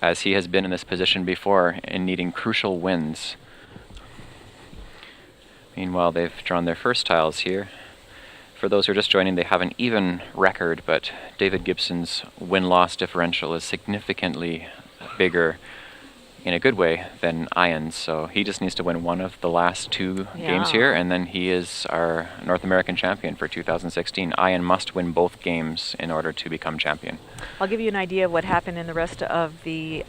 as he has been in this position before in needing crucial wins. Meanwhile, they've drawn their first tiles here. For those who are just joining, they have an even record, but David Gibson's win-loss differential is significantly bigger in a good way than Ian's, so he just needs to win one of the last two games here, and then he is our North American champion for 2016. Ian must win both games in order to become champion. I'll give you an idea of what happened in the rest of the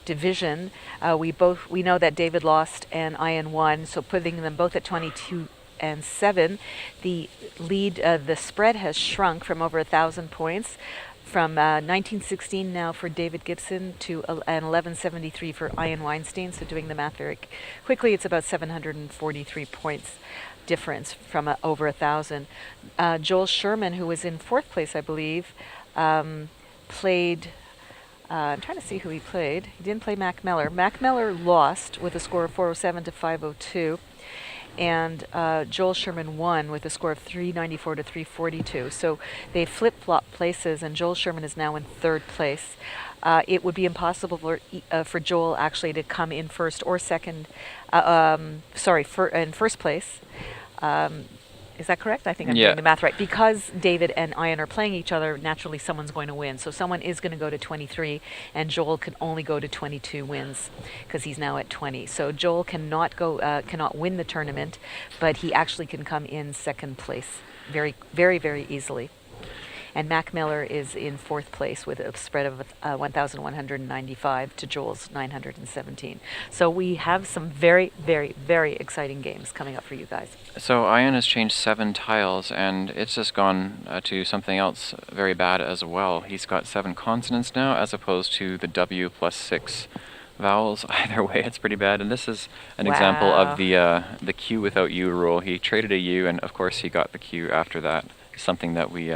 division. We know that David lost and Ian won, so putting them both at 22 and 7, the lead, the spread has shrunk from over 1,000 points from 1916 now for David Gibson to an 1173 for Ian Weinstein. So doing the math very quickly, it's about 743 points difference from over 1,000. Joel Sherman, who was in 4th place, I believe, played. I'm trying to see who he played. He didn't play Mac Meller. Mac Meller lost with a score of 407 to 502. And Joel Sherman won with a score of 394 to 342. So they flip-flop places, and Joel Sherman is now in 3rd place. It would be impossible for Joel actually to come in first or second. In first place. Is that correct? I think I'm doing the math right. Because David and Ian are playing each other, naturally someone's going to win. So someone is going to go to 23, and Joel can only go to 22 wins because he's now at 20. So Joel cannot win the tournament, but he actually can come in 2nd place very, very, very easily. And Mac Miller is in 4th place with a spread of 1,195 to Joel's 917. So we have some very, very, very exciting games coming up for you guys. So Ian has changed 7 tiles, and it's just gone to something else very bad as well. He's got 7 consonants now, as opposed to the W plus 6 vowels. Either way, it's pretty bad. And this is an example of the Q without U rule. He traded a U, and of course he got the Q after that. Something that we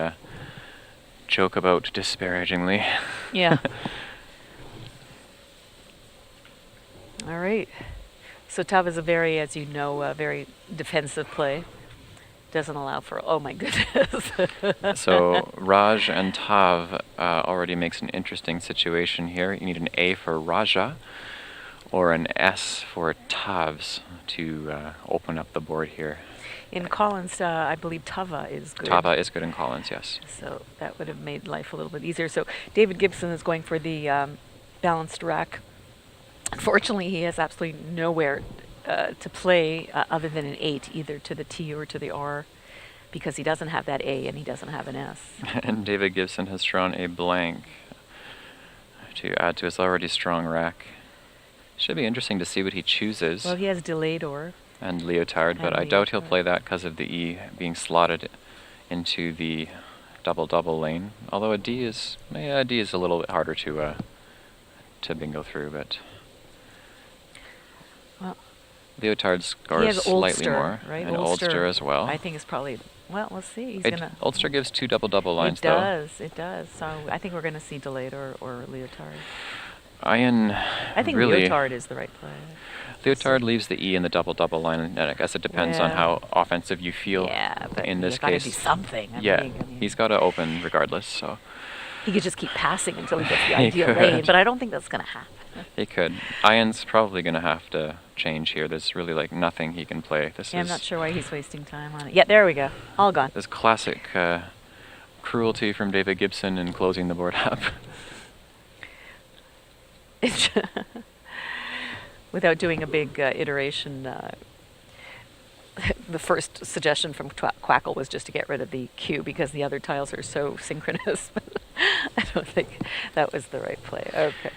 joke about disparagingly. Yeah. All right. So Tav is a very, as you know, very defensive play. Doesn't allow for, oh my goodness. So Raj and Tav already makes an interesting situation here. You need an A for Raja or an S for Tavs to open up the board here. In Collins, I believe Tava is good. Tava is good in Collins, yes. So that would have made life a little bit easier. So David Gibson is going for the balanced rack. Unfortunately, he has absolutely nowhere to play other than an 8, either to the T or to the R, because he doesn't have that A and he doesn't have an S. And David Gibson has drawn a blank to add to his already strong rack. Should be interesting to see what he chooses. Well, he has delayed or. And Leotard, but I doubt he'll play that because of the E being slotted into the double-double lane. Although a D is a little bit harder to bingo through, but well, Leotard scores slightly more, right? And Oldster as well. I think it's probably, well, we'll see. Oldster gives 2 double-double lines, though. It does. So I think we're going to see delayed or Leotard. I think Leotard is the right play. Leotard leaves the E in the double-double line, and I guess it depends on how offensive you feel in this case. Do something. I mean, he's got to open regardless, so. He could just keep passing until he gets the ideal lane, but I don't think that's going to happen. He could. Ian's probably going to have to change here. There's really like nothing he can play. I'm not sure why he's wasting time on it. Yeah, there we go. All gone. This classic cruelty from David Gibson in closing the board up. Without doing a big iteration, the first suggestion from Quackle was just to get rid of the Q because the other tiles are so synchronous. I don't think that was the right play. Okay.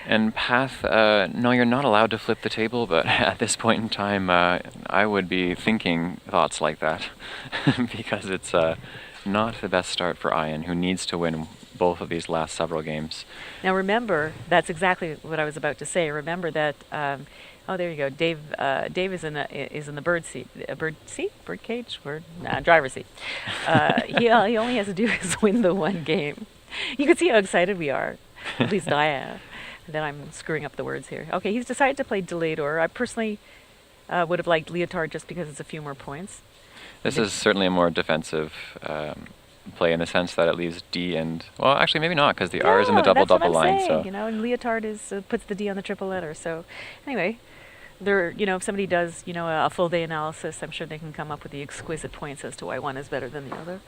And Path, no, you're not allowed to flip the table, but at this point in time, I would be thinking thoughts like that because it's not the best start for Ian, who needs to win both of these last several games. Now remember, that's exactly what I was about to say. Remember that, there you go. Dave is in the bird cage, driver's seat. He only has to do is win the one game. You can see how excited we are. At least I am. And then I'm screwing up the words here. Okay, he's decided to play delayed or. I personally would have liked Leotard just because it's a few more points. This is certainly a more defensive play in the sense that it leaves D and, well, actually maybe not, because the R is in the double-double line. Saying, So you know, and leotard is puts the D on the triple letter. So anyway, there, you know, if somebody does, you know, a full day analysis, I'm sure they can come up with the exquisite points as to why one is better than the other.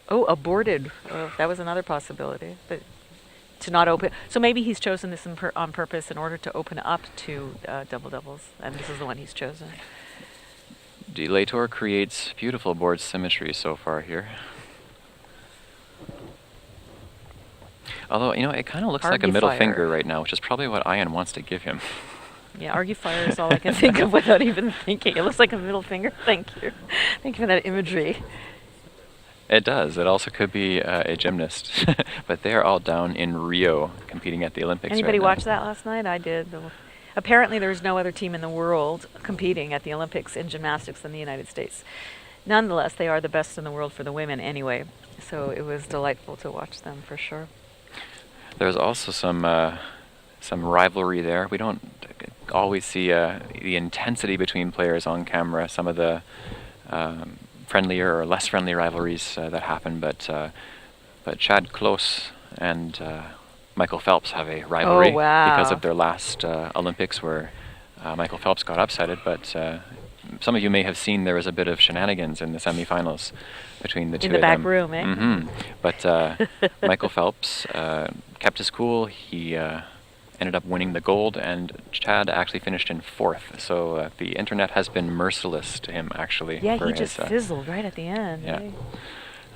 Oh, aborted. That was another possibility. But to not open. So maybe he's chosen this on purpose in order to open up to double-doubles, and this is the one he's chosen. Delator creates beautiful board symmetry so far here. Although, you know, it kind of looks like a middle finger right now, which is probably what Ian wants to give him. Yeah, argue fire is all I can think of without even thinking. It looks like a middle finger. Thank you. Thank you for that imagery. It does. It also could be a gymnast. But they are all down in Rio competing at the Olympics. Anybody right now. watch that last night? I did. Apparently there's no other team in the world competing at the Olympics in gymnastics than the United States. Nonetheless, they are the best in the world for the women anyway. So it was delightful to watch them for sure. There's also some rivalry there. We don't always see the intensity between players on camera. Some of the friendlier or less friendly rivalries that happen, but Chad Close and Michael Phelps have a rivalry because of their last Olympics, where Michael Phelps got upsetted. But some of you may have seen there was a bit of shenanigans in the semifinals between the two of them. In the back room, eh? Mm-hmm. But Michael Phelps kept his cool. He ended up winning the gold, and Chad actually finished in 4th. So the internet has been merciless to him, actually. Yeah, he just fizzled right at the end. Yeah. Eh?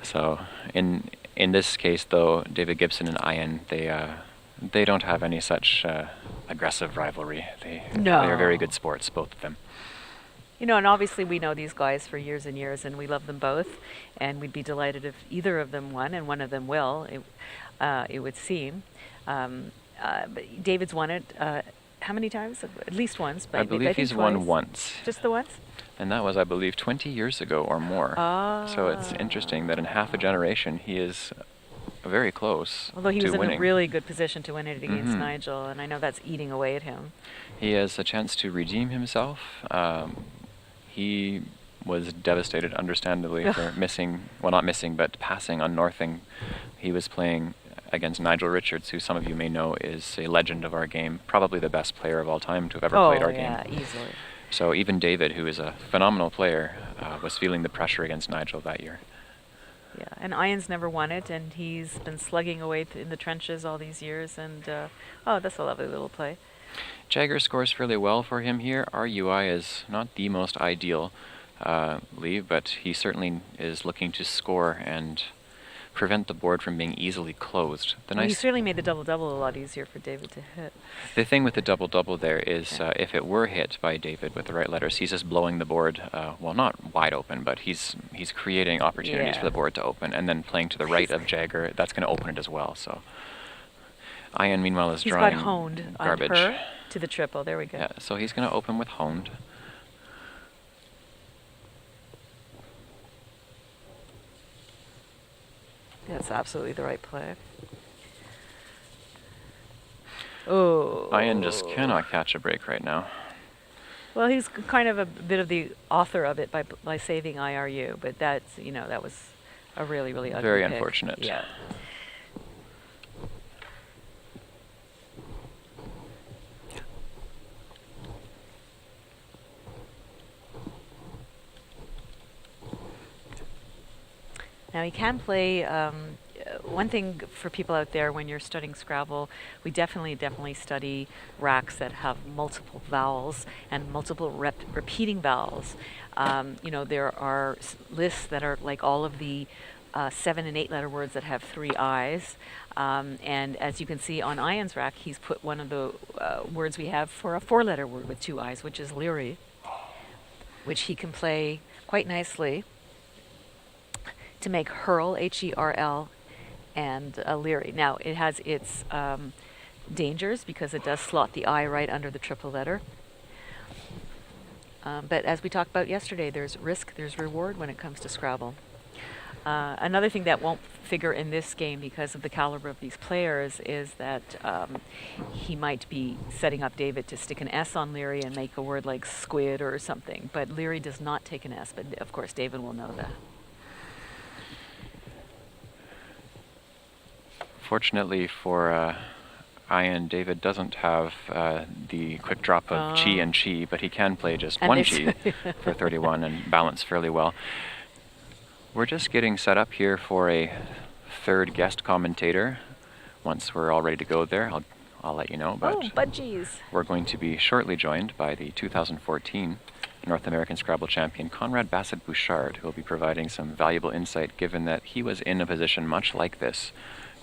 So in this case, though, David Gibson and Ian, they don't have any such aggressive rivalry. They are very good sports, both of them. You know, and obviously we know these guys for years and years, and we love them both, and we'd be delighted if either of them won, and one of them will, it would seem. But David's won it how many times? At least once. But I believe he's won once. Just the once? And that was, I believe, 20 years ago or more. So it's interesting that in half a generation he is very close to winning. Although he was in a really good position to win it against Nigel, and I know that's eating away at him. He has a chance to redeem himself. He was devastated, understandably, for but passing on Northing. He was playing against Nigel Richards, who some of you may know is a legend of our game, probably the best player of all time to have ever played our game. Oh, yeah, easily. So even David, who is a phenomenal player, was feeling the pressure against Nigel that year. Yeah, and Ian's never won it, and he's been slugging away in the trenches all these years, and that's a lovely little play. Jagger scores fairly well for him here. RUI is not the most ideal leave, but he certainly is looking to score and prevent the board from being easily closed. He certainly made the double-double a lot easier for David to hit. The thing with the double-double there is if it were hit by David with the right letters, he's just blowing the board, well, not wide open, but he's creating opportunities for the board to open, and then playing to the right of Jagger, that's going to open it as well. So Ian, meanwhile, is drawing got honed garbage. On her to the triple. There we go. Yeah, so he's going to open with honed. That's absolutely the right play. Oh. Ian just cannot catch a break right now. Well, he's kind of a bit of the author of it by saving IRU, but that's, that was a really, really ugly Very pick. Unfortunate. Yeah. Now he can play, one thing for people out there when you're studying Scrabble, we definitely study racks that have multiple vowels and multiple repeating vowels. There are lists that are like all of the 7 and 8 letter words that have 3 I's. And as you can see on Ian's rack, he's put one of the words we have for a 4-letter word with 2 I's, which is Leary, which he can play quite nicely to make hurl, H-E-R-L, and Leary. Now, it has its dangers because it does slot the I right under the triple letter. But as we talked about yesterday, there's risk, there's reward when it comes to Scrabble. Another thing that won't figure in this game because of the caliber of these players is that he might be setting up David to stick an S on Leary and make a word like squid or something. But Leary does not take an S, but of course David will know that. Fortunately for Ian, David doesn't have the quick drop of chi and chi, but he can play just And one it's- chi for 31 and balance fairly well. We're just getting set up here for a third guest commentator. Once we're all ready to go there, I'll let you know. But Oh, budgies. we're going to be shortly joined by the 2014 North American Scrabble Champion, Conrad Bouchard, who will be providing some valuable insight given that he was in a position much like this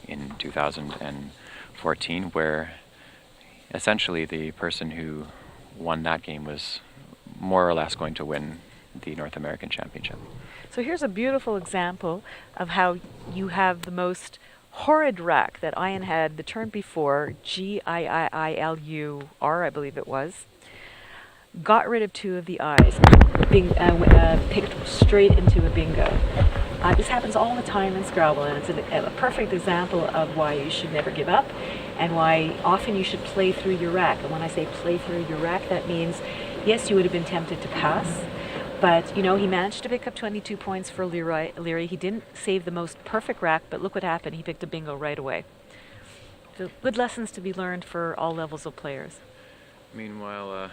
in 2014, where essentially the person who won that game was more or less going to win the North American Championship. So here's a beautiful example of how you have the most horrid rack that Ian had the turn before, Giiilur, I believe it was. Got rid of 2 of the I's, picked straight into a bingo. This happens all the time in Scrabble, and it's a perfect example of why you should never give up and why often you should play through your rack. And when I say play through your rack, that means, yes, you would have been tempted to pass, but, he managed to pick up 22 points for Leary. He didn't save the most perfect rack, but look what happened. He picked a bingo right away. So good lessons to be learned for all levels of players. Meanwhile,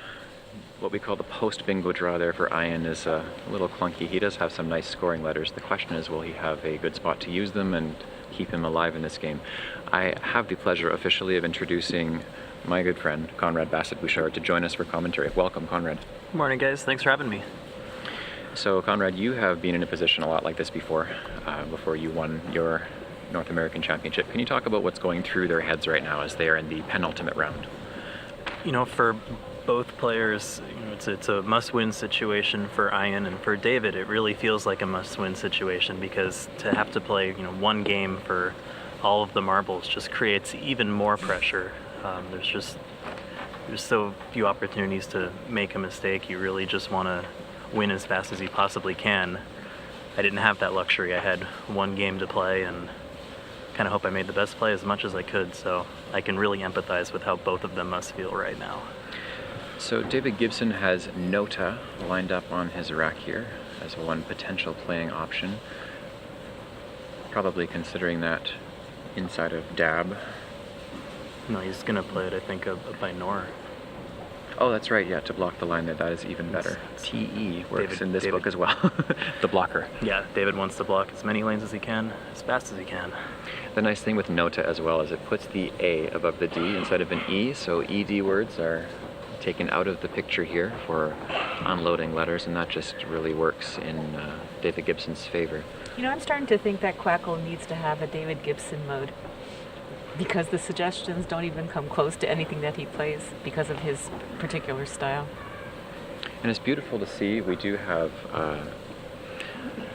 what we call the post-bingo draw there for Ian is a little clunky. He does have some nice scoring letters. The question is, will he have a good spot to use them and keep him alive in this game? I have the pleasure officially of introducing my good friend, Conrad Bouchard, to join us for commentary. Welcome, Conrad. Good morning, guys. Thanks for having me. So, Conrad, you have been in a position a lot like this before you won your North American Championship. Can you talk about what's going through their heads right now as they are in the penultimate round? For both players, it's a must-win situation for Ian, and for David, it really feels like a must-win situation because to have to play, one game for all of the marbles just creates even more pressure. There's so few opportunities to make a mistake. You really just want to win as fast as you possibly can. I didn't have that luxury. I had one game to play and kind of hope I made the best play as much as I could, so I can really empathize with how both of them must feel right now. So David Gibson has Nota lined up on his rack here as one potential playing option. Probably considering that inside of Dab. No, he's going to play it, I think, by Nor. Oh, that's right, yeah, to block the line there, that is even better. TE works in this book as well, the blocker. Yeah, David wants to block as many lanes as he can, as fast as he can. The nice thing with Nota as well is it puts the A above the D instead of an E, so ED words are taken out of the picture here for unloading letters, and that just really works in David Gibson's favor. I'm starting to think that Quackle needs to have a David Gibson mode because the suggestions don't even come close to anything that he plays because of his particular style. And it's beautiful to see. We do have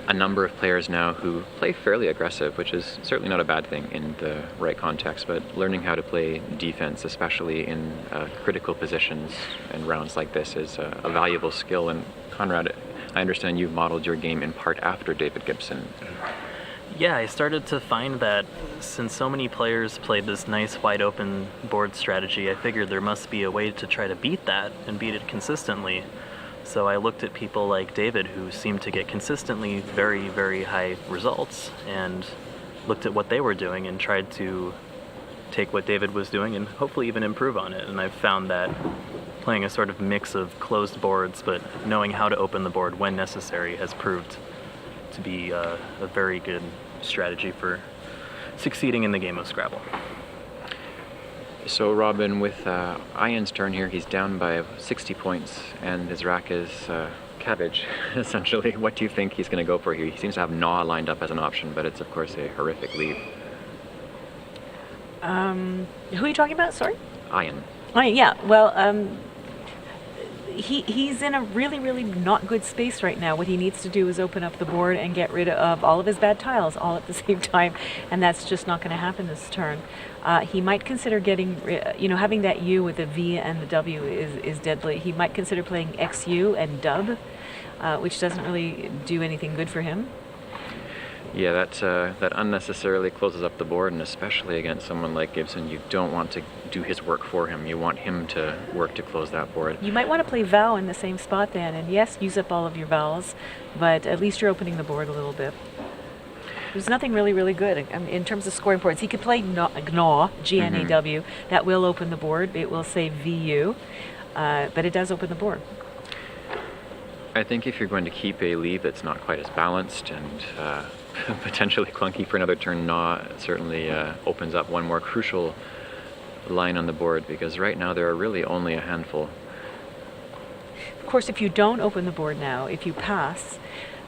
a number of players now who play fairly aggressive, which is certainly not a bad thing in the right context, but learning how to play defense, especially in critical positions and rounds like this, is a valuable skill. And Conrad, I understand you've modeled your game in part after David Gibson. Yeah, I started to find that since so many players played this nice wide open board strategy, I figured there must be a way to try to beat that and beat it consistently. So I looked at people like David who seemed to get consistently very, very high results and looked at what they were doing and tried to take what David was doing and hopefully even improve on it. And I've found that playing a sort of mix of closed boards but knowing how to open the board when necessary has proved to be a very good strategy for succeeding in the game of Scrabble. So Robin, with Ian's turn here, he's down by 60 points and his rack is cabbage, essentially. What do you think he's going to go for here? He seems to have Gnaw lined up as an option, but it's of course a horrific lead. Who are you talking about? Sorry? Ian. Yeah, well, he's in a really, really not good space right now. What he needs to do is open up the board and get rid of all of his bad tiles all at the same time, and that's just not going to happen this turn. He might consider getting, having that U with the V and the W is deadly. He might consider playing XU and dub, which doesn't really do anything good for him. Yeah, that unnecessarily closes up the board, and especially against someone like Gibson, you don't want to do his work for him. You want him to work to close that board. You might want to play Val in the same spot then, and yes, use up all of your vowels, but at least you're opening the board a little bit. There's nothing really good in terms of scoring points. He could play GNAW, G-N-A-W. That will open the board. It will say VU, but it does open the board. I think if you're going to keep a lead that's not quite as balanced and potentially clunky for another turn, Gnaw certainly opens up one more crucial line on the board, because right now there are really only a handful. Of course, if you don't open the board now, if you pass,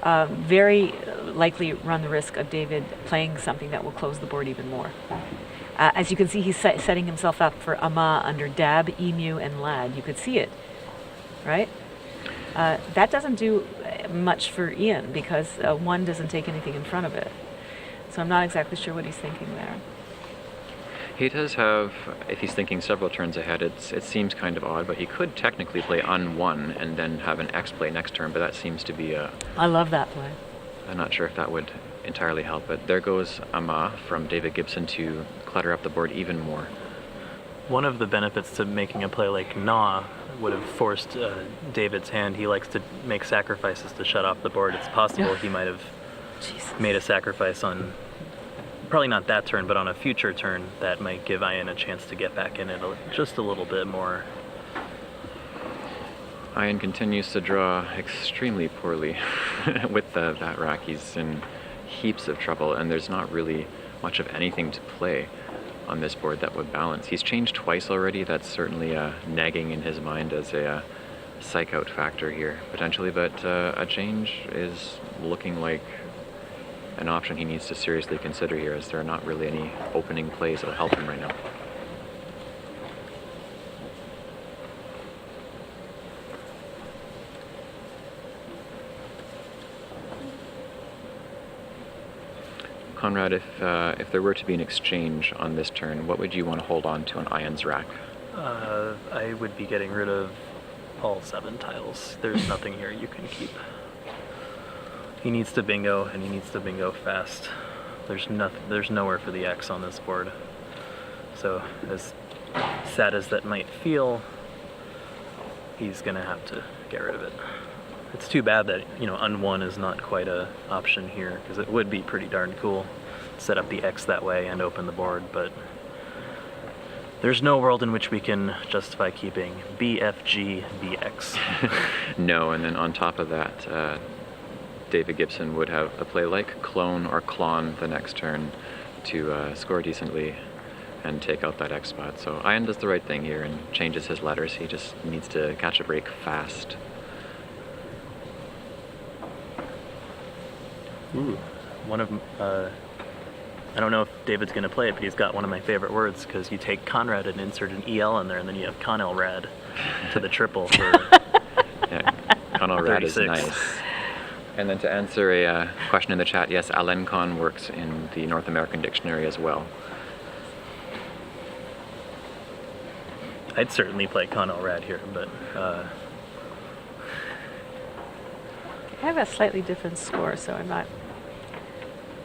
very likely run the risk of David playing something that will close the board even more. As you can see, he's setting himself up for Ama under Dab, Emu, and Lad. You could see it, right? That doesn't do much for Ian, because 1 doesn't take anything in front of it. So I'm not exactly sure what he's thinking there. He does have, if he's thinking several turns ahead, it seems kind of odd, but he could technically play Un1 and then have an X play next turn, but that seems to be a... I love that play. I'm not sure if that would entirely help, but there goes Ama from David Gibson to clutter up the board even more. One of the benefits to making a play like Gnaw would have forced David's hand. He likes to make sacrifices to shut off the board. It's possible he might have made a sacrifice on, probably not that turn, but on a future turn that might give Ian a chance to get back in it just a little bit more. Ian continues to draw extremely poorly with the Vat Rack. He's in heaps of trouble, and there's not really much of anything to play on this board that would balance. He's changed twice already. That's certainly nagging in his mind as a psych out factor here, potentially, but a change is looking like an option he needs to seriously consider here, as there are not really any opening plays that will help him right now. Conrad, if there were to be an exchange on this turn, what would you want to hold on to on Ian's rack? I would be getting rid of all 7 tiles. There's nothing here you can keep. He needs to bingo, and he needs to bingo fast. There's nowhere for the X on this board. So as sad as that might feel, he's gonna have to get rid of it. It's too bad that, Un1 is not quite a option here, because it would be pretty darn cool to set up the X that way and open the board, but there's no world in which we can justify keeping BFG BX. No, and then on top of that, David Gibson would have a play like Clone or Clon the next turn to score decently and take out that X spot. So Ian does the right thing here and changes his letters. He just needs to catch a break fast. Ooh, I don't know if David's going to play it, but he's got one of my favorite words, because you take Conrad and insert an EL in there, and then you have Conelrad to the triple for Yeah, Conelrad is 36. nice. And then to answer a question in the chat, yes, Alencon works in the North American dictionary as well. I'd certainly play Conelrad here, but I have a slightly different score, so I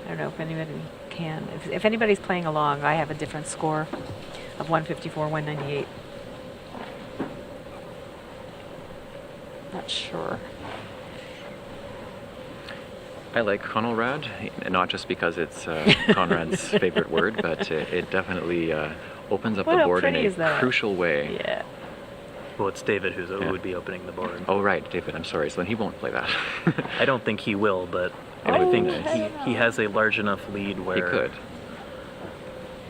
don't know if anybody can. If anybody's playing along, I have a different score of 154, 198. Not sure. I like Conelrad, not just because it's Conrad's favorite word, but it definitely opens up the board in a crucial way. Yeah. well, it's David who would be opening the board. Oh, right, David, I'm sorry, so then he won't play that. I don't think he will, but I think he has a large enough lead where... He could.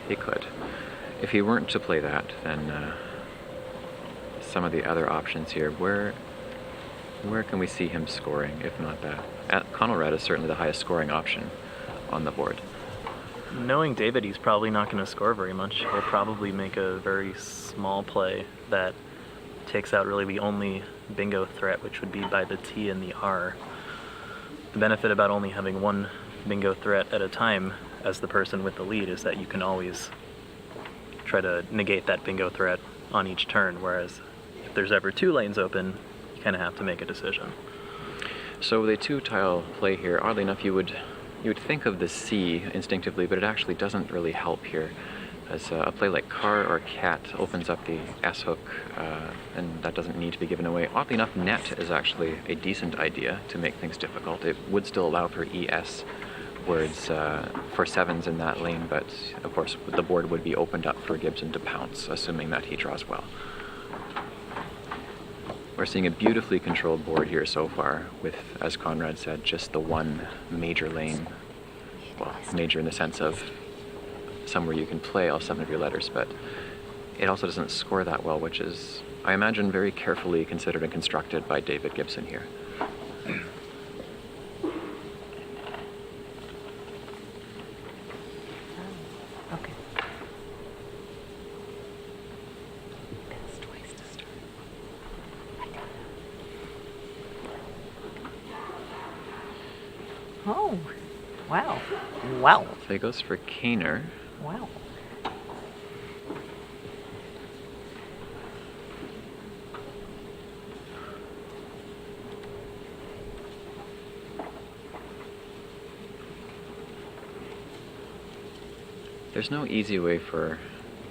He could. If he weren't to play that, then some of the other options here, where can we see him scoring, if not that? Conrad is certainly the highest scoring option on the board. Knowing David, he's probably not going to score very much. He'll probably make a very small play that takes out really the only bingo threat, which would be by the T and the R. The benefit about only having one bingo threat at a time as the person with the lead is that you can always try to negate that bingo threat on each turn, whereas if there's ever two lanes open, you kind of have to make a decision. So with a two-tile play here, oddly enough, you would You would think of the C instinctively, but it actually doesn't really help here. As a play like car or cat opens up the S hook, and that doesn't need to be given away. Oddly enough, net is actually a decent idea to make things difficult. It would still allow for ES words for sevens in that lane, but of course the board would be opened up for Gibson to pounce, assuming that he draws well. We're seeing a beautifully controlled board here so far with, as Conrad said, just the one major lane. Well, major in the sense of somewhere you can play all 7 of your letters, but it also doesn't score that well, which is, I imagine, very carefully considered and constructed by David Gibson here. Okay. Oh, wow. Wow. So he goes for Kaner. Wow. There's no easy way for,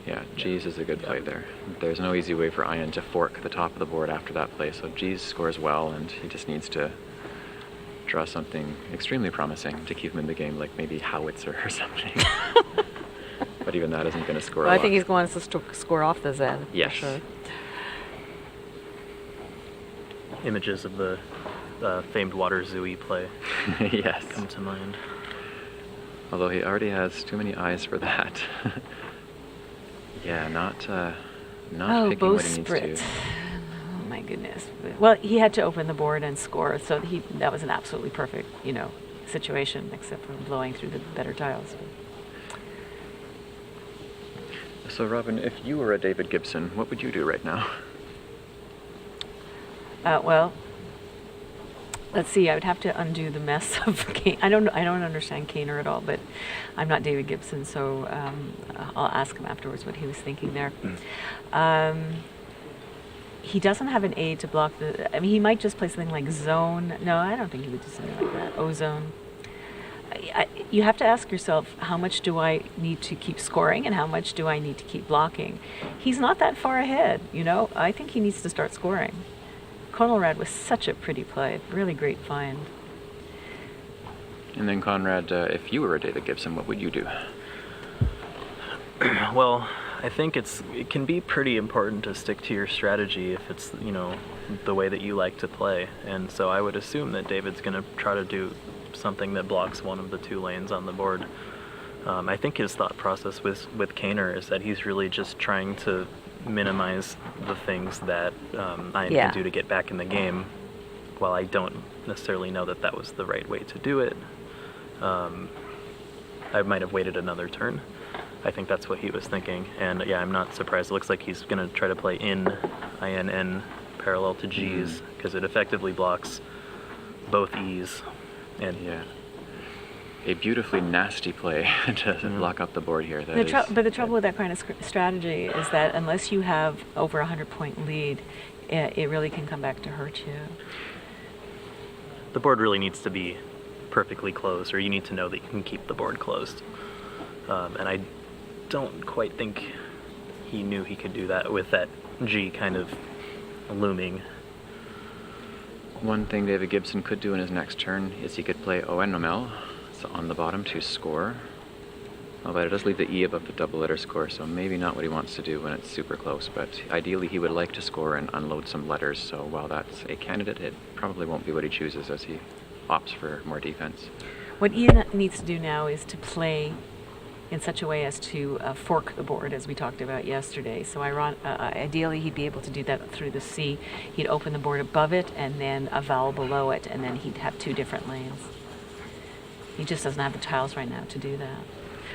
yeah, G's is a good play there. There's no easy way for Ian to fork the top of the board after that play, so G's scores well, and he just needs to draw something extremely promising to keep him in the game, like maybe Howitzer or something. But even that isn't going to score Well, a I lot. think he's going to score off the Z. Yes. For sure. Images of the famed water zooey play Yes. come to mind. Although he already has too many eyes for that. Yeah, not picking what he needs bowsprit. to. Oh my goodness. Well, he had to open the board and score, so that was an absolutely perfect, situation, except for blowing through the better tiles. So Robin, if you were a David Gibson, what would you do right now? Well, let's see. I would have to undo the mess of Kane. I don't understand Kaner at all, but I'm not David Gibson, so I'll ask him afterwards what he was thinking there. He doesn't have an A to block the. I mean, he might just play something like zone. No, I don't think he would do something like that. Ozone. You have to ask yourself, how much do I need to keep scoring and how much do I need to keep blocking? He's not that far ahead, I think he needs to start scoring. Conrad was such a pretty play, really great find. And then Conrad, if you were a David Gibson, what would you do? Well, I think it can be pretty important to stick to your strategy if it's, the way that you like to play. And so I would assume that David's going to try to do something that blocks one of the 2 lanes on the board. I think his thought process with Kaner is that he's really just trying to minimize the things that Ian can do to get back in the game. While I don't necessarily know that was the right way to do it, I might have waited another turn. I think that's what he was thinking, and yeah, I'm not surprised. It looks like he's going to try to play INN parallel to G's, because it effectively blocks both E's. And yeah, a beautifully nasty play to block up the board here. But the trouble with that kind of strategy is that unless you have over a 100-point lead, it really can come back to hurt you. The board really needs to be perfectly closed, or you need to know that you can keep the board closed. And I don't quite think he knew he could do that with that G kind of looming. One thing David Gibson could do in his next turn is he could play ONML, so on the bottom to score. Oh, but it does leave the E above the double letter score, so maybe not what he wants to do when it's super close, but ideally he would like to score and unload some letters, so while that's a candidate, it probably won't be what he chooses as he opts for more defense. What Ian needs to do now is to play in such a way as to fork the board, as we talked about yesterday. So ideally he'd be able to do that through the C. He'd open the board above it and then a vowel below it, and then he'd have 2 different lanes. He just doesn't have the tiles right now to do that.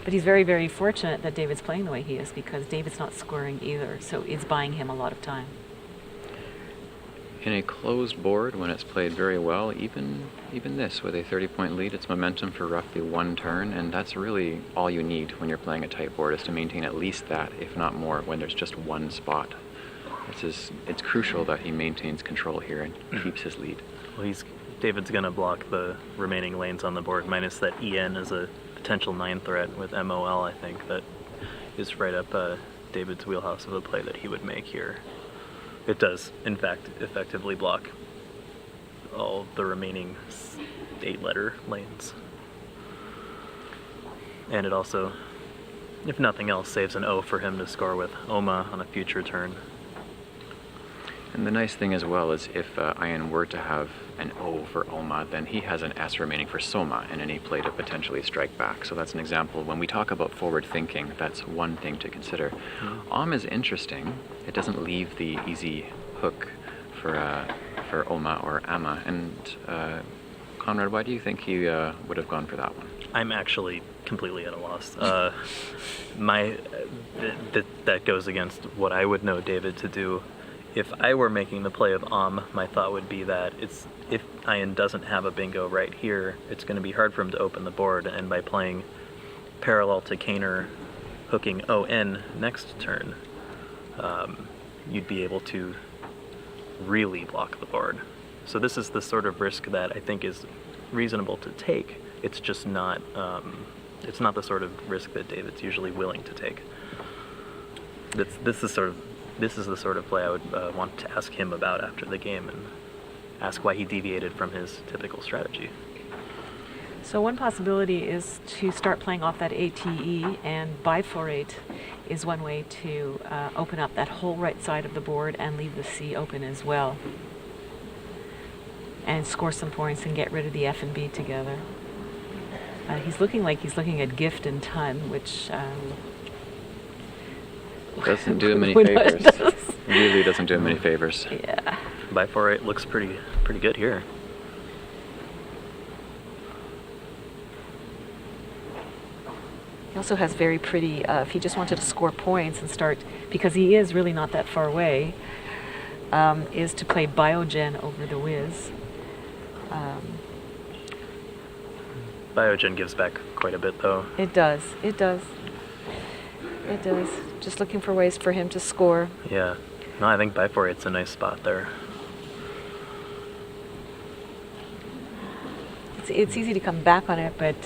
But he's very, very fortunate that David's playing the way he is, because David's not scoring either, so it's buying him a lot of time. In a closed board, when it's played very well, even this with a 30-point lead, it's momentum for roughly 1 turn, and that's really all you need when you're playing a tight board, is to maintain at least that, if not more, when there's just 1 spot. It's crucial that he maintains control here and keeps his lead. Well, David's going to block the remaining lanes on the board, minus that EN is a potential 9 threat with MOL, I think, that is right up David's wheelhouse of a play that he would make here. It does, in fact, effectively block all the remaining 8-letter lanes. And it also, if nothing else, saves an O for him to score with OMA on a future turn. And the nice thing as well is if Ian were to have an O for OMA, then he has an S remaining for SOMA and any play to potentially strike back. So that's an example. When we talk about forward thinking, that's one thing to consider. OM is interesting. It doesn't leave the easy hook for OMA or AMA. And Conrad, why do you think he would have gone for that one? I'm actually completely at a loss. That goes against what I would know David to do. If I were making the play of my thought would be that if Ian doesn't have a bingo right here, it's going to be hard for him to open the board, and by playing parallel to Kaner, hooking ON next turn, you'd be able to really block the board. So this is the sort of risk that I think is reasonable to take. It's just not, it's not the sort of risk that David's usually willing to take. This is the sort of play I would want to ask him about after the game and ask why he deviated from his typical strategy. So one possibility is to start playing off that ATE, and bifurate is one way to open up that whole right side of the board and leave the C open as well, and score some points and get rid of the F and B together. He's looking like he's looking at gift and ton, which doesn't do him any favors. Really doesn't do him any favors. Yeah. Bifurate looks pretty good here. He also has very pretty, if he just wanted to score points and start, because he is really not that far away, is to play Biogen over the Whiz. Biogen gives back quite a bit, though. It does. It does. It does. Just looking for ways for him to score. Yeah. No, I think Bifurate's a nice spot there. It's easy to come back on it, but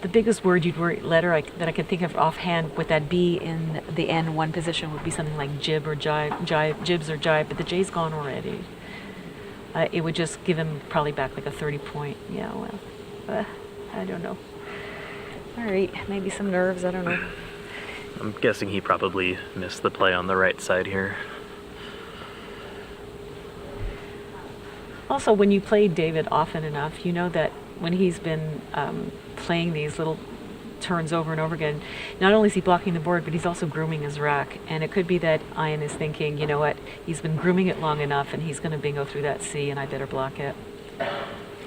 the biggest letter that I can think of offhand with that B in the N1 position would be something like jib or jibs or jibe, but the J's gone already. It would just give him probably back like a 30-point. Yeah, well, I don't know. All right, maybe some nerves, I don't know. I'm guessing he probably missed the play on the right side here. Also, when you play David often enough, you know that when he's been playing these little turns over and over again, not only is he blocking the board, but he's also grooming his rack. And it could be that Ian is thinking, you know what, he's been grooming it long enough and he's going to bingo through that C and I better block it.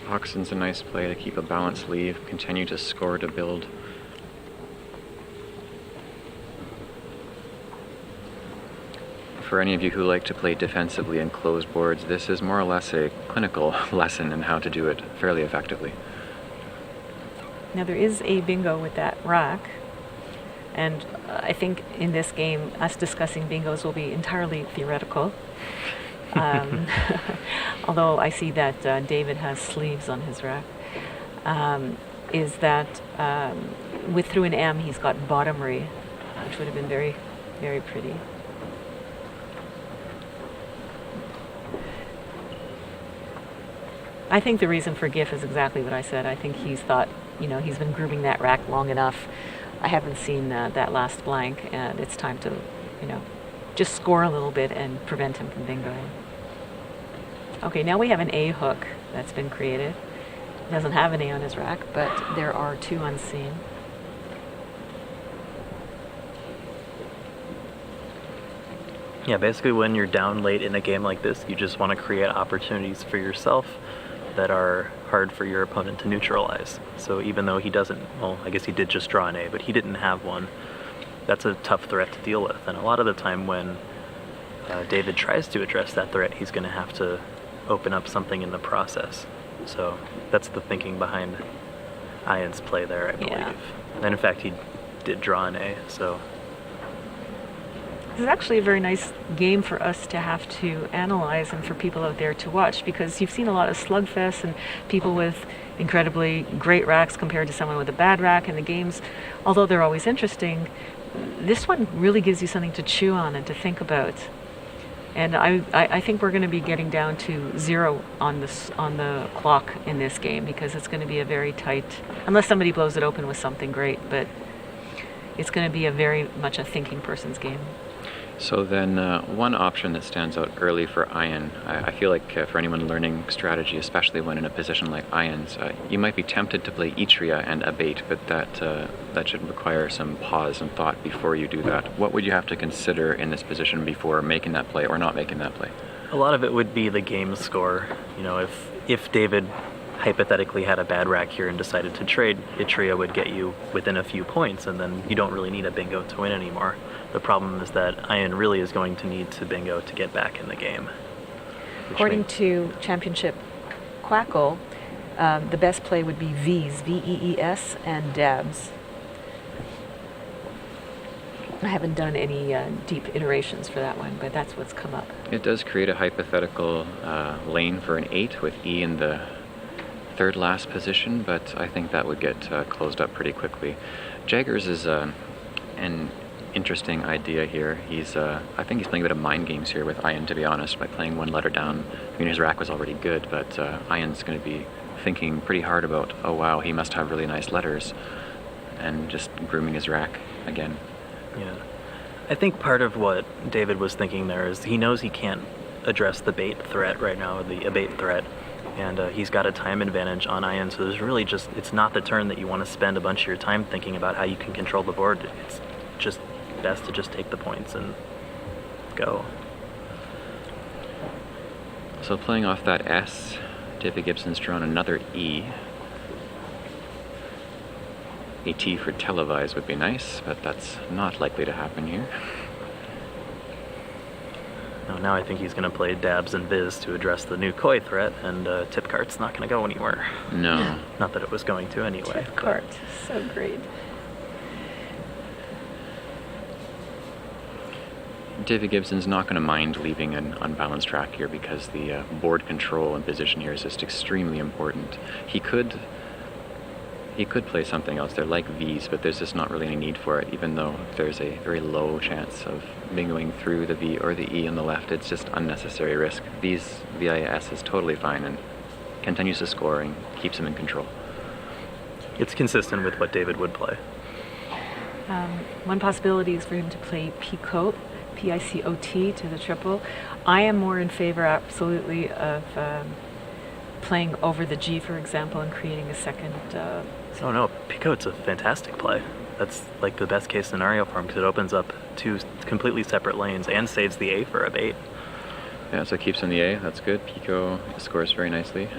Oxen's a nice play to keep a balanced lead, continue to score to build. For any of you who like to play defensively in closed boards, this is more or less a clinical lesson in how to do it fairly effectively. Now there is a bingo with that rack, and I think in this game us discussing bingos will be entirely theoretical. Although I see that David has sleeves on his rack. Is that with through an M he's got bottomry, which would have been very, very pretty. I think the reason for GIF is exactly what I said. I think he's thought, he's been grooming that rack long enough. I haven't seen that last blank, and it's time to, just score a little bit and prevent him from bingoing. Okay, now we have an A hook that's been created. He doesn't have an A on his rack, but there are two unseen. Yeah, basically when you're down late in a game like this, you just want to create opportunities for yourself that are hard for your opponent to neutralize. So even though he doesn't, well, I guess he did just draw an A, but he didn't have one, that's a tough threat to deal with. And a lot of the time when David tries to address that threat, he's going to have to open up something in the process. So that's the thinking behind Ian's play there, I believe. Yeah. And in fact, he did draw an A, so... is actually a very nice game for us to have to analyze and for people out there to watch, because you've seen a lot of slugfests and people with incredibly great racks compared to someone with a bad rack, and the games, although they're always interesting, this one really gives you something to chew on and to think about. And I think we're going to be getting down to 0 on the clock in this game, because it's going to be a very tight, unless somebody blows it open with something great, but it's going to be a very much a thinking person's game. So then one option that stands out early for Ian, I feel like for anyone learning strategy, especially when in a position like Ian's, you might be tempted to play Etria and Abate, but that should require some pause and thought before you do that. What would you have to consider in this position before making that play or not making that play? A lot of it would be the game score. You know, if David hypothetically had a bad rack here and decided to trade, Etria would get you within a few points, and then you don't really need a bingo to win anymore. The problem is that Ian really is going to need to bingo to get back in the game. According to Championship Quackle, the best play would be V's, V-E-E-S, and dabs. I haven't done any deep iterations for that one, but that's what's come up. It does create a hypothetical lane for an 8 with E in the third last position, but I think that would get closed up pretty quickly. Jaggers is an interesting idea here. I think he's playing a bit of mind games here with Ian, to be honest, by playing one letter down. I mean, his rack was already good, but Ian's going to be thinking pretty hard about, oh wow, he must have really nice letters, and just grooming his rack again. Yeah. I think part of what David was thinking there is he knows he can't address the bait threat right now, the abate threat, and he's got a time advantage on Ian, so there's really just, it's not the turn that you want to spend a bunch of your time thinking about how you can control the board. It's just best to just take the points and go. So playing off that S, David Gibson's drawn another E. A T for televise would be nice, but that's not likely to happen here. Now I think he's going to play dabs and viz to address the new koi threat, and tip cart's not going to go anywhere. No. Not that it was going to anyway. Tip cart, so great. David Gibson's not going to mind leaving an unbalanced rack here, because the board control and position here is just extremely important. He could play something else there like V's, but there's just not really any need for it, even though there's a very low chance of bingoing through the V or the E on the left. It's just unnecessary risk. V's VIS is totally fine and continues the scoring, keeps him in control. It's consistent with what David would play. One possibility is for him to play Picot, P-I-C-O-T to the triple. I am more in favor, absolutely, of playing over the G, for example, and creating a second. Oh no, Picot's a fantastic play. That's like the best case scenario for him, because it opens up 2 completely separate lanes and saves the A for a bait. Yeah, so keeps in the A, that's good. Pico scores very nicely.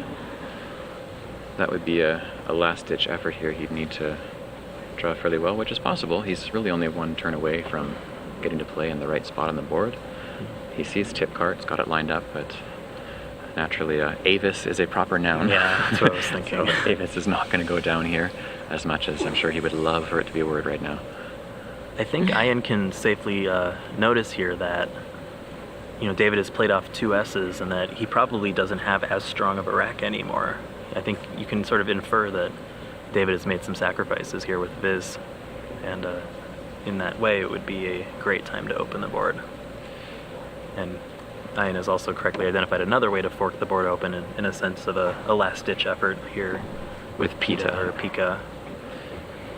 That would be a last-ditch effort here. He'd need to draw fairly well, which is possible. He's really only one turn away from getting to play in the right spot on the board. He sees tip cart's got it lined up, but naturally, Avis is a proper noun. Yeah, that's what I was thinking. So Avis is not going to go down here, as much as I'm sure he would love for it to be a word right now. I think Ian can safely notice here that, you know, David has played off 2 S's and that he probably doesn't have as strong of a rack anymore. I think you can sort of infer that David has made some sacrifices here with Viz, and in that way it would be a great time to open the board. And Ian has also correctly identified another way to fork the board open in a sense of a last-ditch effort here with Pita or Pika.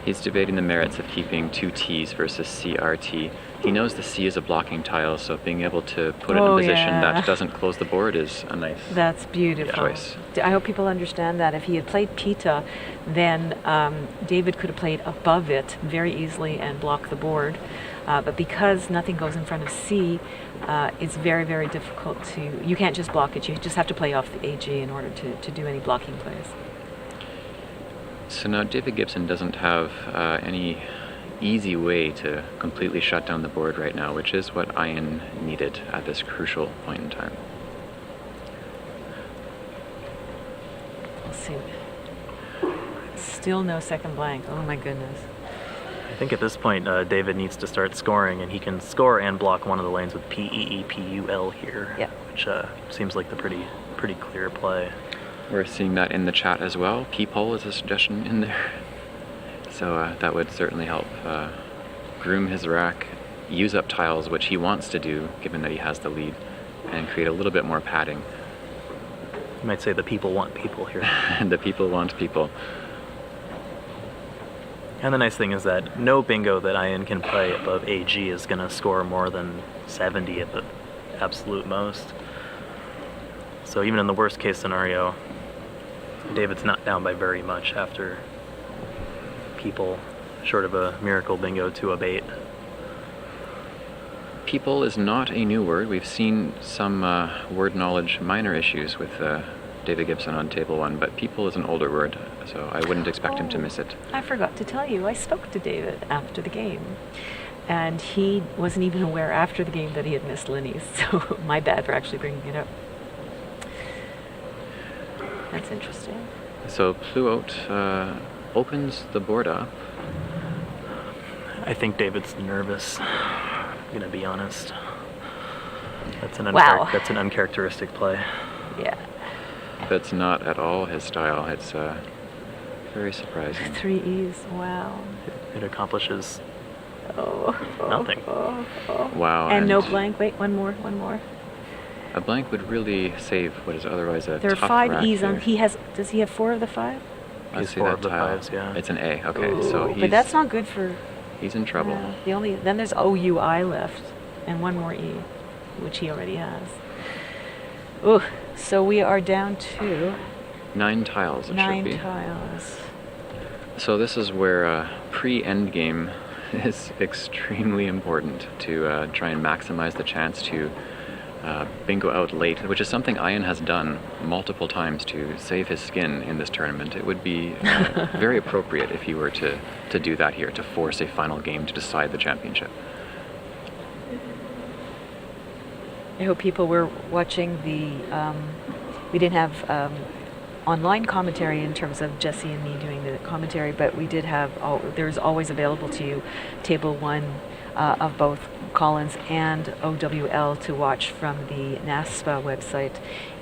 He's debating the merits of keeping 2 T's versus CRT. He knows the C is a blocking tile, so being able to put it in a position that doesn't close the board is a nice That's beautiful. choice. I hope people understand that. If he had played Pita, then David could have played above it very easily and blocked the board. But because nothing goes in front of C, it's very, very difficult to... You can't just block it. You just have to play off the AG in order to do any blocking plays. So now David Gibson doesn't have any easy way to completely shut down the board right now, which is what Ian needed at this crucial point in time. Let's see. Still no second blank. Oh my goodness. I think at this point, David needs to start scoring, and he can score and block one of the lanes with P-E-E-P-U-L here, Yep. which seems like the pretty clear play. We're seeing that in the chat as well. Peephole is a suggestion in there. So that would certainly help groom his rack, use up tiles, which he wants to do, given that he has the lead, and create a little bit more padding. You might say the people want people here. And the people want people. And the nice thing is that no bingo that Ian can play above AG is going to score more than 70 at the absolute most. So even in the worst case scenario, David's not down by very much after people, short of a miracle bingo to abate. People is not a new word. We've seen some word knowledge minor issues with David Gibson on table 1, but people is an older word, so I wouldn't expect him to miss it. I forgot to tell you, I spoke to David after the game, and he wasn't even aware after the game that he had missed Linny's, so my bad for actually bringing it up. That's interesting. So Pluote opens the board up. I think David's nervous, I'm going to be honest. That's an Wow. That's an uncharacteristic play. Yeah. That's not at all his style. It's very surprising. 3 E's, wow. It accomplishes Oh, nothing. Wow. And no blank, wait, one more. A blank would really save what is otherwise a There are tough 5 rack E's on, here. does he have 4 of the 5? Let's He's see 4 that of the tile. 5s, yeah. It's an A. Okay, so Ooh, he's but that's not good for, he's in trouble. then there's OUI left, and one more E, which he already has. Ooh, so we are down to 9 tiles. It 9 should be. tiles. So this is where pre-endgame is extremely important to try and maximize the chance to bingo out late, which is something Ian has done multiple times to save his skin in this tournament. It would be very appropriate if you were to do that here, to force a final game to decide the championship. I hope people were watching the, we didn't have online commentary in terms of Jesse and me doing the commentary, but we did have, there's always available to you table 1 of both Collins and OWL to watch from the NASPA website.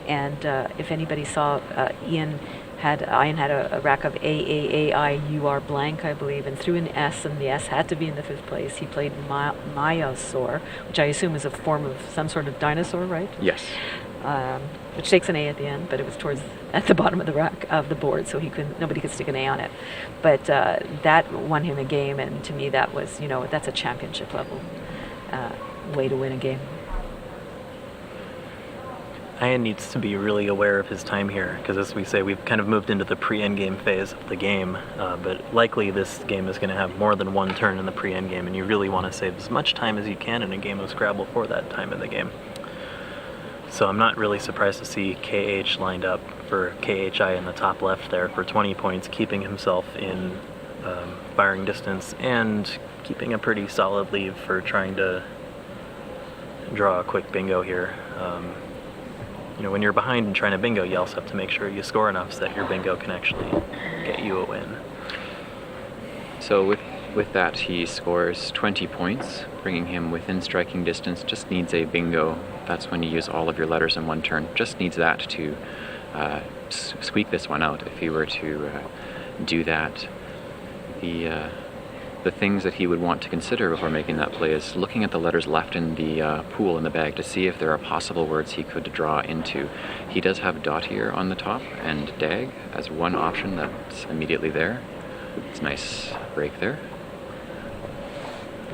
And if anybody saw, Ian had a rack of AAAIUR blank, I believe, and threw an S, and the S had to be in the 5th place. He played Myosaur, which I assume is a form of some sort of dinosaur, right? Yes. Which takes an A at the end, but it was at the bottom of the rack of the board, so nobody could stick an A on it. But that won him a game, and to me that was, that's a championship level way to win a game. Ian needs to be really aware of his time here, because as we say, we've kind of moved into the pre-endgame phase of the game, but likely this game is going to have more than one turn in the pre-endgame, and you really want to save as much time as you can in a game of Scrabble for that time in the game. So I'm not really surprised to see KH lined up for KHI in the top left there for 20 points, keeping himself in firing distance and keeping a pretty solid lead for trying to draw a quick bingo here. When you're behind and trying to bingo, you also have to make sure you score enough so that your bingo can actually get you a win. So with that, he scores 20 points, bringing him within striking distance. Just needs a bingo. That's when you use all of your letters in one turn. Just needs that to squeak this one out. If he were to do that, the things that he would want to consider before making that play is looking at the letters left in the pool in the bag to see if there are possible words he could draw into. He does have dot here on the top and dag as one option that's immediately there. It's a nice break there.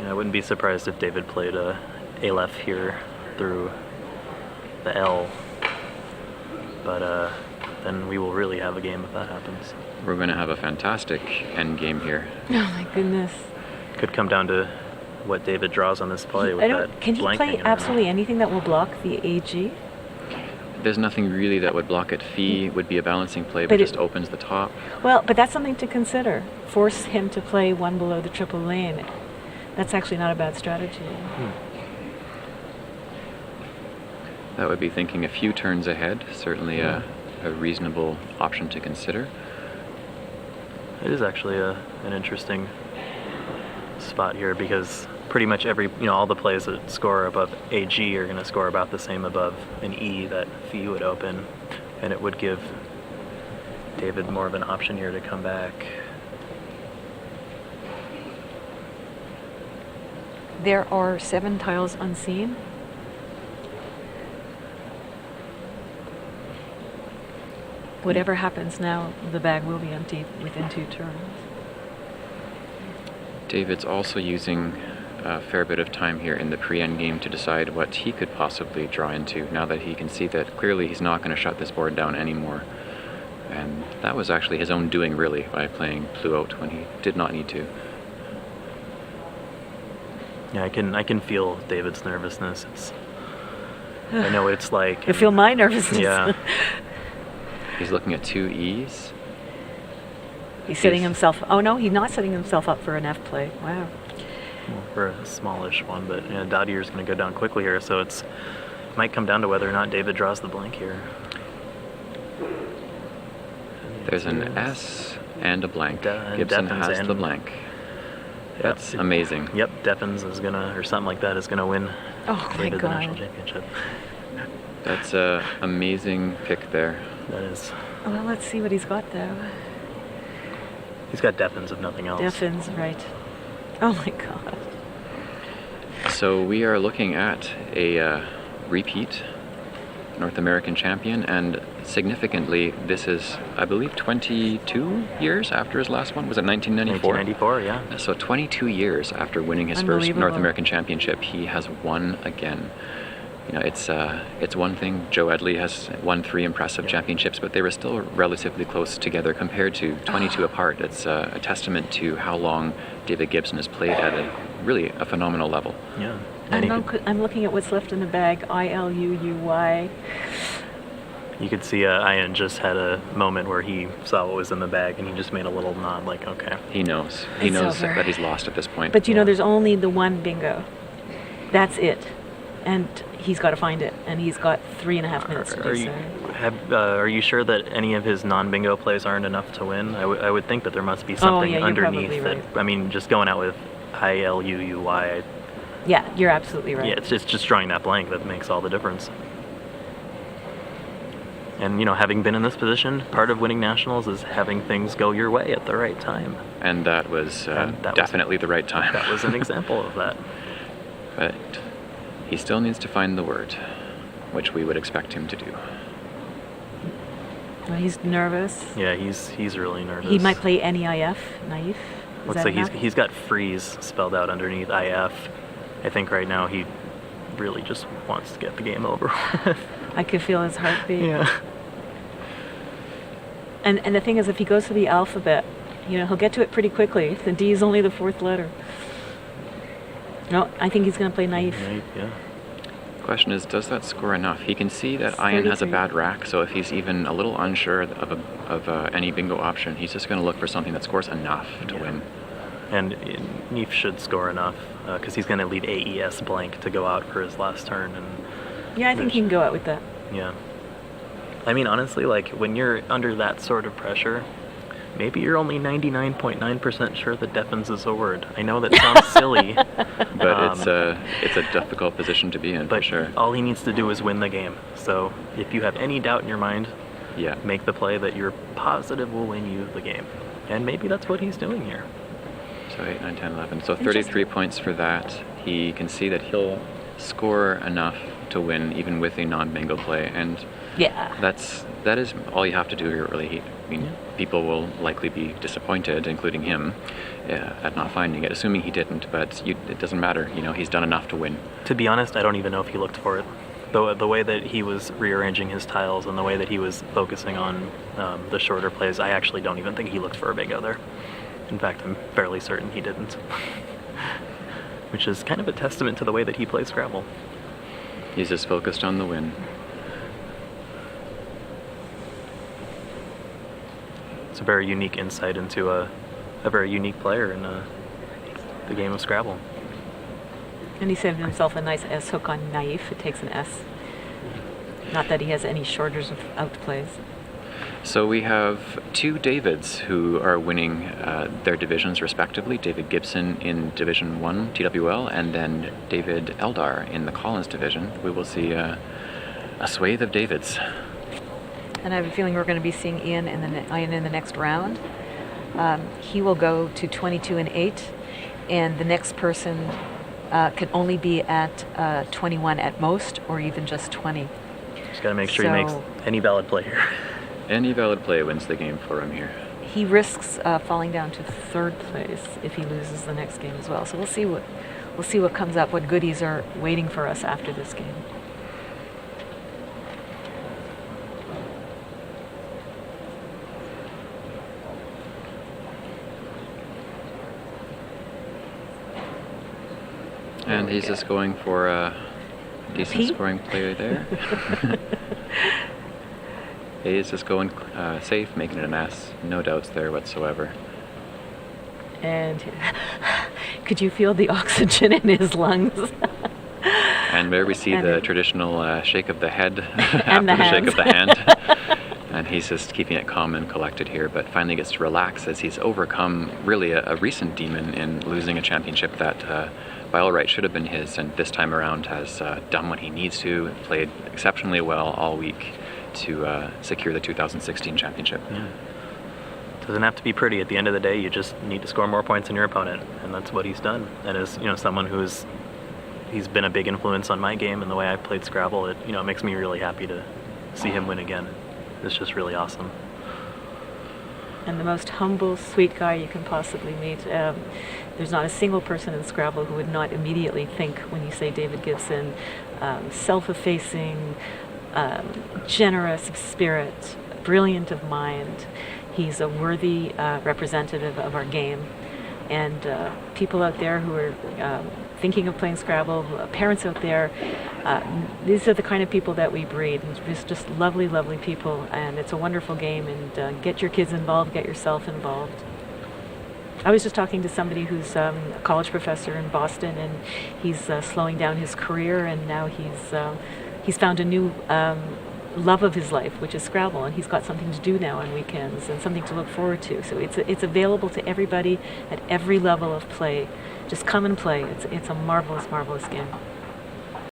I wouldn't be surprised if David played a Aleph here through the L, but then we will really have a game if that happens. We're going to have a fantastic end game here. Oh my goodness. Could come down to what David draws on this play with that Can he blank play hanging around. absolutely anything that will block the AG? There's nothing really that would block it. Fee would be a balancing play, but But just opens the top. Well, but that's something to consider. Force him to play 1 below the triple lane. That's actually not a bad strategy. That would be thinking a few turns ahead. Certainly a reasonable option to consider. It is actually an interesting spot here because pretty much all the plays that score above AG are going to score about the same above an E that Fee would open, and it would give David more of an option here to come back. There are 7 tiles unseen. Whatever happens now, the bag will be empty within 2 turns. David's also using a fair bit of time here in the pre-end game to decide what he could possibly draw into, now that he can see that clearly he's not going to shut this board down anymore. And that was actually his own doing, really, by playing Pluote when he did not need to. Yeah, I can feel David's nervousness. I know what it's like. I feel my nervousness. Yeah. He's looking at 2 E's. He's setting himself... Oh, no, he's not setting himself up for an F play. Wow. Well, for a smallish one, but yeah, Doddier's going to go down quickly here, so it might come down to whether or not David draws the blank here. There's an S and a blank. Gibson Deffens has the blank. That's amazing. Yep, Deffens is gonna, or something like that, is gonna win Oh, my the national God. championship. That's a amazing pick there. That is. Well, let's see what he's got, though. He's got Deffens if nothing else. Deffens, right. Oh, my God. So we are looking at a repeat North American champion, and significantly, this is, I believe, 22 years after his last one. Was it 1994? 1994, yeah. So 22 years after winning his first North American championship, he has won again. You know, it's one thing. Joe Edley has won 3 impressive championships, but they were still relatively close together compared to 22 apart. It's a testament to how long David Gibson has played at a phenomenal level. Yeah. I'm looking at what's left in the bag. ILUUY. You could see Ian just had a moment where he saw what was in the bag and he just made a little nod like, okay. He knows. He It's knows over. that he's lost at this point. But you know, there's only the one bingo. That's it. And he's got to find it. And he's got 3.5 minutes to do so. Are you sure that any of his non-bingo plays aren't enough to win? I would think that there must be something you're underneath probably that. right. I mean, just going out with ILUUY. Yeah, you're absolutely right. Yeah, it's just drawing that blank that makes all the difference. And, you know, having been in this position, part of winning nationals is having things go your way at the right time. And that was definitely the right time. That was an example of that. But he still needs to find the word, which we would expect him to do. Well, he's nervous. Yeah, he's really nervous. He might play NEIF, naif. Looks like he's got freeze spelled out underneath IF. I think right now he really just wants to get the game over with. I could feel his heartbeat. Yeah. And the thing is, if he goes to the alphabet, you know, he'll get to it pretty quickly. The D is only the 4th letter. No, I think he's going to play naif. Right, yeah. The question is, does that score enough? He can see that Ian has a bad rack, so if he's even a little unsure of any bingo option, he's just going to look for something that scores enough to win. And Neef should score enough because he's going to lead AES blank to go out for his last turn. And Yeah, I think he can go out with that. yeah. I mean, honestly, like when you're under that sort of pressure, maybe you're only 99.9% sure that Deffens is a word. I know that sounds silly, but it's a difficult position to be in, but for sure. all he needs to do is win the game. So if you have any doubt in your mind, Yeah. make the play that you're positive will win you the game. And maybe that's what he's doing here. So 8, 9, 10, 11. So 33 points for that. He can see that he'll score enough to win even with a non-bingo play, and Yeah. that is all you have to do here, really. I mean, people will likely be disappointed, including him, at not finding it, assuming he didn't, but it doesn't matter. You know, he's done enough to win. To be honest, I don't even know if he looked for it. The way that he was rearranging his tiles and the way that he was focusing on the shorter plays, I actually don't even think he looked for a bingo there. In fact, I'm fairly certain he didn't. Which is kind of a testament to the way that he plays Scrabble. He's just focused on the win. It's a very unique insight into a very unique player in the game of Scrabble. And he saved himself a nice S hook on naif. It takes an S. Not that he has any shorters of outplays. So we have two Davids who are winning their divisions respectively. David Gibson in Division 1 TWL, and then David Eldar in the Collins division. We will see a swathe of Davids. And I have a feeling we're going to be seeing Ian in the next round. He will go to 22-8, and the next person can only be at 21 at most, or even just 20. Just got to make sure he makes any valid play here. Any valid play wins the game for him here. He risks falling down to third place if he loses the next game as well. So we'll see what comes up, what goodies are waiting for us after this game. And he's just going for a decent scoring play there. He is just going safe, making it an ass. No doubts there whatsoever. And could you feel the oxygen in his lungs? And there we see the traditional shake of the head and after the shake of the hand. And he's just keeping it calm and collected here, but finally gets to relax as he's overcome really a recent demon in losing a championship that by all rights should have been his, and this time around has done what he needs to, played exceptionally well all week to secure the 2016 championship. Yeah. Doesn't have to be pretty. At the end of the day, you just need to score more points than your opponent, and that's what he's done. And as someone he's been a big influence on my game and the way I played Scrabble. It makes me really happy to see him win again. It's just really awesome. And the most humble, sweet guy you can possibly meet. There's not a single person in Scrabble who would not immediately think, when you say David Gibson, self-effacing, generous of spirit, brilliant of mind. He's a worthy representative of our game. And people out there who are thinking of playing Scrabble, parents out there, these are the kind of people that we breed. And just lovely, lovely people. And it's a wonderful game. And get your kids involved, get yourself involved. I was just talking to somebody who's a college professor in Boston, and he's slowing down his career, and now he's found a new love of his life, which is Scrabble, and he's got something to do now on weekends and something to look forward to. So it's available to everybody at every level of play. Just come and play. It's a marvelous, marvelous game.